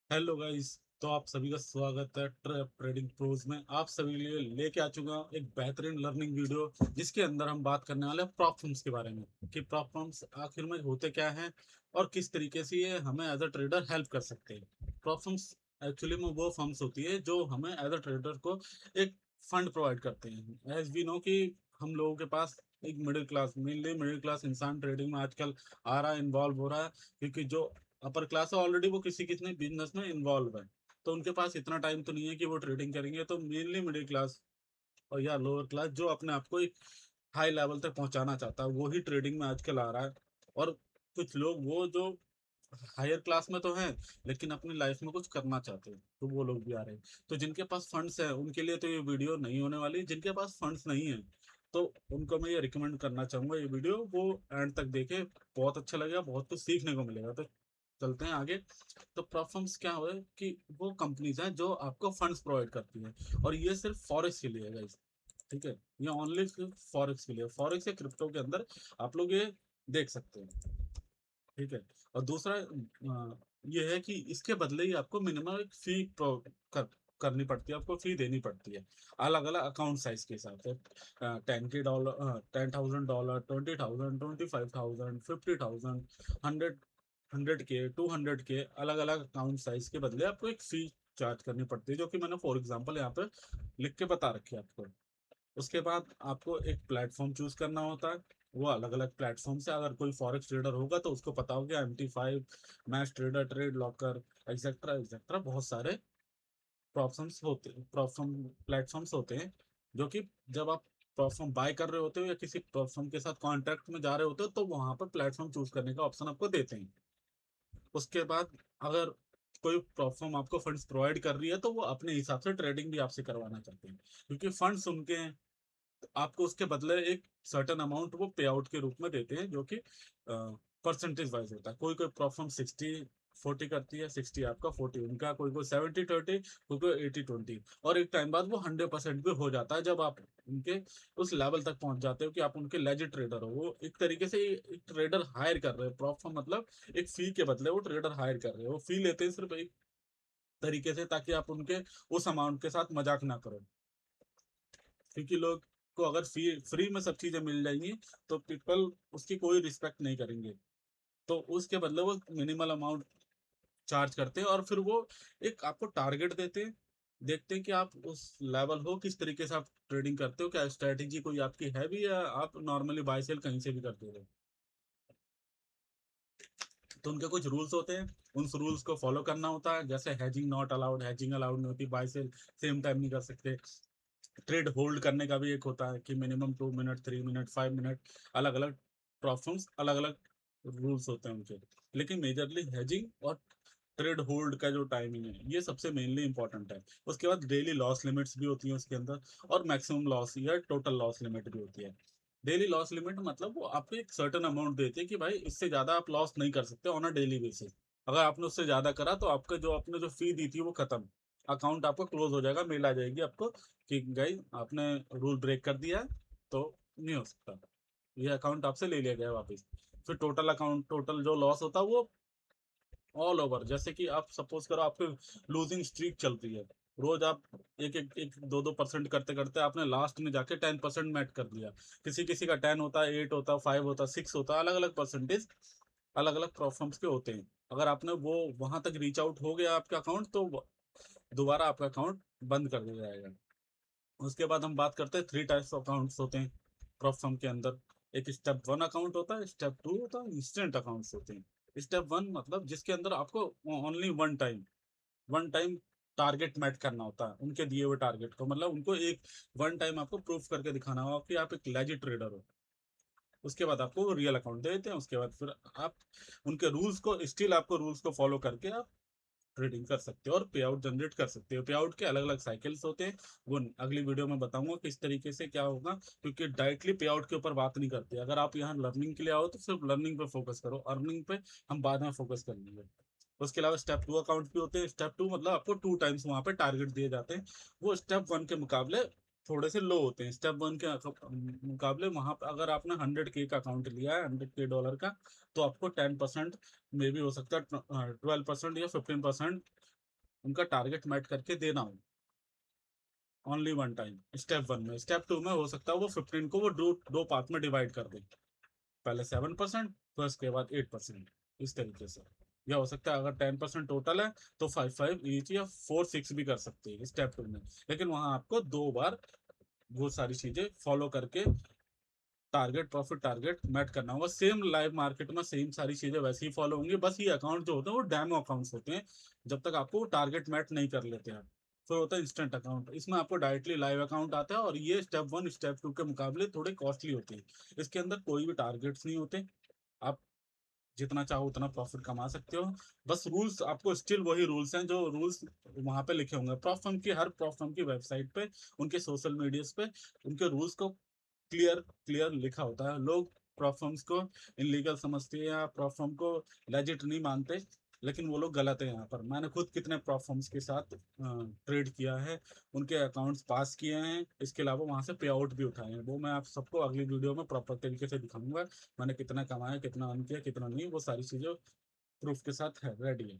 Hello guys. तो आप सभी का स्वागत है ट्रेडिंग प्रोज में। आप सभी के लिए लेके आ चुका हूं एक बेहतरीन लर्निंग वीडियो, जिसके अंदर हम बात करने वाले हैं प्रॉप फर्म्स के बारे में कि प्रॉप फर्म्स आखिर में होते क्या हैं और किस तरीके से ये हमें एज अ ट्रेडर हेल्प कर सकते हैं। प्रॉप फर्म्स एक्चुअली में वो फर्म्स होती है जो हमें एज अ ट्रेडर को एक फंड प्रोवाइड करते हैं। एज वी नो कि हम लोगों के पास एक middle class, mainly middle class इंसान ट्रेडिंग में आजकल आ रहा है, इन्वॉल्व हो रहा है, क्योंकि जो अपर क्लास है ऑलरेडी वो किसी किसी बिजनेस में इन्वॉल्व है। तो उनके पास इतना टाइम तो नहीं है कि वो ट्रेडिंग करेंगे। तो मेनली मिडिल क्लास और या लोअर क्लास जो अपने आप को एक हाई लेवल तक पहुंचाना चाहता है, वो ही ट्रेडिंग में आजकल आ रहा है। और कुछ लोग वो जो हायर क्लास में तो हैं, लेकिन अपनी लाइफ में कुछ करना चाहते हैं, तो वो लोग भी आ रहे हैं। तो जिनके पास फंड्स है उनके लिए तो ये वीडियो नहीं होने वाली। जिनके पास फंड्स नहीं है तो उनको मैं ये रिकमेंड करना चाहूंगा, ये वीडियो वो एंड तक देखे। बहुत अच्छा लगेगा, बहुत कुछ सीखने को मिलेगा। तो चलते हैं आगे। तो प्लेटफॉर्म्स क्या हो कि वो कंपनीज हैं जो आपको फंड्स प्रोवाइड करती हैं, और ये सिर्फ फॉरेक्स के लिए है guys। ठीक है, ये ओनली सिर्फ फॉरेक्स के लिए, फॉरेक्स या क्रिप्टो के अंदर आप लोग ये देख सकते हैं। ठीक है। और दूसरा ये है कि इसके बदले ही आपको मिनिमम एक फी कर, करनी पड़ती है, आपको फी देनी पड़ती है अलग अलग अकाउंट साइज के हिसाब से। $10,000, $10,000, 20,000, 25,000, 50,000, 100 के 200 के अलग अलग अकाउंट साइज के बदले आपको एक फी चार्ज करनी पड़ती है, जो कि मैंने फॉर एग्जांपल यहाँ पे लिख के बता रखी है आपको। उसके बाद आपको एक प्लेटफॉर्म चूज करना होता है। वो अलग अलग प्लेटफॉर्म से, अगर कोई फॉरेक्स ट्रेडर होगा तो उसको पता होगा MT5, match trader, trade locker, etcetera etcetera, बहुत सारे प्लेटफॉर्म्स होते हैं, जो कि जब आप प्लेटफॉर्म बाय कर रहे होते हो या किसी प्लेटफॉर्म के साथ कॉन्ट्रैक्ट में जा रहे होते हो तो वहां पर प्लेटफॉर्म चूज करने का ऑप्शन आपको देते हैं। उसके बाद अगर कोई प्लेटफॉर्म आपको फंड्स प्रोवाइड कर रही है तो वो अपने हिसाब से ट्रेडिंग भी आपसे करवाना चाहते हैं, क्योंकि फंड्स उनके हैं। आपको उसके बदले एक सर्टेन अमाउंट वो पे आउट के रूप में देते हैं, जो कि परसेंटेज वाइज होता है। कोई कोई प्रॉब्लम 60-40 करती है, 60 आपका, 40 उनका, कोई कोई 70-30, कोई कोई 80-20, और एक टाइम बाद वो 100% भी हो जाता है जब आप उनके उस लेवल तक पहुंच जाते हो कि आप उनके लेजिट ट्रेडर हो। वो एक तरीके से एक ट्रेडर हायर कर रहे हो, प्रॉब्लम मतलब एक फी के बदले वो ट्रेडर हायर कर रहे हो। वो फी लेते हैं सिर्फ एक तरीके से, ताकि आप उनके उस अमाउंट के साथ मजाक ना करो। क्योंकि लोग को अगर फ्री फ्री में सब चीजें मिल जाएंगी तो पीपल उसकी कोई रिस्पेक्ट नहीं करेंगे। तो उसके बदले वो मिनिमल अमाउंट चार्ज करते हैं, और फिर वो एक आपको टारगेट देते हैं। देखते हैं कि आप उस लेवल हो, किस तरीके से आप ट्रेडिंग करते हो, क्या स्ट्रेटेजी कोई आपकी है भी, या आप नॉर्मली बाय सेल कहीं से भी करते हो। तो उनके कुछ रूल्स होते हैं, उन रूल्स को फॉलो करना होता है। जैसे hedging not allowed, hedging allowed नहीं होती, बाय सेल सेम टाइम नहीं कर सकते। ट्रेड होल्ड करने का भी एक होता है कि मिनिमम 2 मिनट, 3 मिनट, 5 मिनट, अलग अलग प्रोफार्म्स, अलग अलग रूल्स होते हैं उनके। लेकिन मेजरली हैजिंग और ट्रेड होल्ड का जो टाइमिंग है ये सबसे मेनली इंपॉर्टेंट है। उसके बाद डेली लॉस लिमिट्स भी होती हैं उसके अंदर, और मैक्सिमम लॉस या टोटल लॉस लिमिट भी होती है। डेली लॉस लिमिट मतलब वो आपको एक सर्टेन अमाउंट देते हैं कि भाई इससे ज्यादा आप लॉस नहीं कर सकते ऑन अ डेली बेसिस। अगर आपने उससे ज्यादा करा तो आपका जो आपने जो फी दी थी वो खत्म, अकाउंट आपका क्लोज हो जाएगा, मेल आ जाएगी आपको कि गाइस आपने रूल ब्रेक कर दिया है, तो नहीं हो सकता, ये अकाउंट आपसे ले लिया गया वापस। फिर टोटल अकाउंट, टोटल जो लॉस होता है वो ऑल ओवर, जैसे कि आप सपोज करो आपकी लूजिंग स्ट्रीक चल रही है, रोज आप एक एक एक 2-2% करते करते आपने लास्ट में जाके 10% मैट कर दिया। किसी किसी का 10 होता है, 8 होता है, 5 होता है, 6 होता है, अलग अलग परसेंटेज अलग अलग प्रोफार्म्स के होते हैं। अगर आपने वो वहां तक रीच आउट हो गया आपका अकाउंट, तो दोबारा आपका अकाउंट बंद कर दिया जाएगा। उसके बाद हम बात करते हैं 3 टाइप्स ऑफ अकाउंट्स होते हैं प्रॉप फर्म के अंदर। एक स्टेप 1 अकाउंट होता है, स्टेप 2 होता है, इंस्टेंट अकाउंट्स होते हैं। स्टेप 1 मतलब जिसके अंदर आपको only one time target met करना होता है, उनके दिए हुए टारगेट को, मतलब उनको एक वन टाइम आपको प्रूफ करके दिखाना होगा कि आप एक लेजिट ट्रेडर हो। उसके बाद आपको रियल अकाउंट दे देते हैं। उसके बाद फिर आप उनके रूल्स को, स्टिल आपको रूल्स को फॉलो करके आप ट्रेडिंग कर सकते हो और पे आउट जनरेट कर सकते हो। पे आउट के अलग अलग साइकिल्स होते हैं, वो अगली वीडियो में बताऊंगा किस तरीके से क्या होगा, क्योंकि डायरेक्टली पे आउट के ऊपर बात नहीं करते। अगर आप यहाँ लर्निंग के लिए आओ तो सिर्फ लर्निंग पे फोकस करो, अर्निंग पे हम बाद में फोकस कर लेंगे। उसके अलावा स्टेप 2 अकाउंट भी होते हैं। स्टेप 2 मतलब आपको 2 टाइम्स वहां पे टारगेट दिए जाते हैं, वो स्टेप 1 के मुकाबले थोड़े से लो होते हैं। स्टेप 1 के मुकाबले वहां पर अगर आपने 100K का अकाउंट लिया है, $100K का, तो आपको 10% मे भी हो सकता है, 12% या 15% उनका टारगेट मेट करके देना हो, ओनली वन टाइम। स्टेप 1 में, स्टेप 2 में हो सकता है वो 15 को वो दो पार्ट में डिवाइड कर दे, पहले 7%, फिर उसके बाद 8%, इस तरीके से। या हो सकता है अगर 10% टोटल है तो 5 5 ईच या 4 6 भी कर सकते हैं स्टेप 2 में। लेकिन वहां आपको 2 बार वो सारी चीजें फॉलो करके टारगेट प्रॉफिट टारगेट मेट करना होगा। सेम लाइव मार्केट में सेम सारी चीजें वैसे ही फॉलो होंगी, बस ये अकाउंट जो होते हैं वो डैमो अकाउंट्स होते हैं, जब तक आपको टारगेट मेट नहीं कर लेते हैं। फिर होता है इंस्टेंट अकाउंट, इसमें आपको डायरेक्टली लाइव अकाउंट आता है, और ये स्टेप 1 स्टेप 2 के मुकाबले थोड़े कॉस्टली होते हैं। इसके अंदर कोई भी टारगेट्स नहीं होते, आप जितना चाहो उतना प्रॉफिट कमा सकते हो। बस रूल्स आपको स्टिल वही रूल्स हैं जो रूल्स वहां पे लिखे होंगे प्रॉफ फर्म की, हर प्रॉफ फर्म की वेबसाइट पे, उनके सोशल मीडिया पे उनके रूल्स को क्लियर क्लियर लिखा होता है। लोग प्रॉफर्म्स को इनलीगल समझते हैं या प्रॉफर्म को लेजिट नहीं मानते, लेकिन वो लोग गलत है। यहाँ पर मैंने खुद कितने प्रॉफर्म्स के साथ ट्रेड किया है, उनके अकाउंट्स पास किए हैं, इसके अलावा वहां से पे आउट भी उठाए हैं। वो मैं आप सबको अगली वीडियो में प्रॉपर तरीके से दिखाऊंगा, मैंने कितना कमाया, कितना अर्न किया, कितना नहीं, वो सारी चीजें प्रूफ के साथ है रेडी है।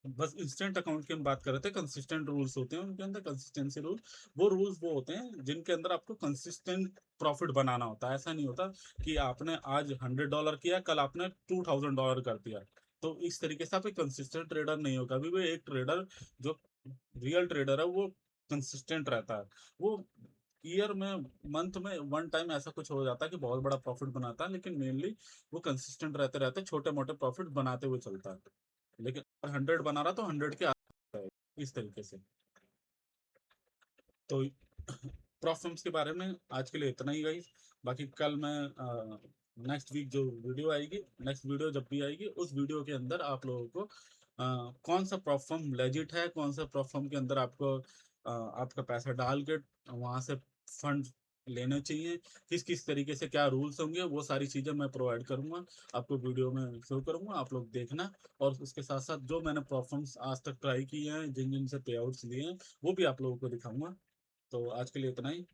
बस इंस्टेंट अकाउंट की हम बात कर रहे थे, कंसिस्टेंट रूल्स होते हैं उनके अंदर, कंसिस्टेंसी रूल। वो रूल्स वो होते हैं जिनके अंदर आपको कंसिस्टेंट प्रॉफिट बनाना होता है। ऐसा नहीं होता कि आपने आज $100 किया, कल आपने $2000 कर दिया, तो इस तरीके से आप एक कंसिस्टेंट ट्रेडर नहीं होगा। अभी भी एक ट्रेडर जो रियल ट्रेडर है वो कंसिस्टेंट रहता है। वो ईयर में, मंथ में वन टाइम ऐसा कुछ हो जाता है कि बहुत बड़ा प्रॉफिट बनाता है, लेकिन मेनली वो कंसिस्टेंट रहते रहते छोटे मोटे प्रॉफिट बनाते हुए चलता है। लेकिन 100 बना रहा तो 100 के आस है, इस तरीके से। तो प्रॉब्लम्स के बारे में आज के लिए इतना ही गाइस। बाकी कल मैं नेक्स्ट वीक जो वीडियो आएगी, नेक्स्ट वीडियो जब भी आएगी, उस वीडियो के अंदर आप लोगों को कौन सा प्रोफॉर्म लेजिट है, कौन सा प्रोफॉर्म के अंदर आपको आपका पैसा डाल के वहां से फंड लेने चाहिए, किस किस तरीके से क्या रूल्स होंगे, वो सारी चीजें मैं प्रोवाइड करूंगा आपको, वीडियो में शो करूंगा, आप लोग देखना। और उसके साथ साथ जो मैंने प्रोफॉर्म्स आज तक ट्राई किए हैं, जिन जिन से पे आउट्स लिए हैं, वो भी आप लोगों को दिखाऊंगा। तो आज के लिए इतना ही।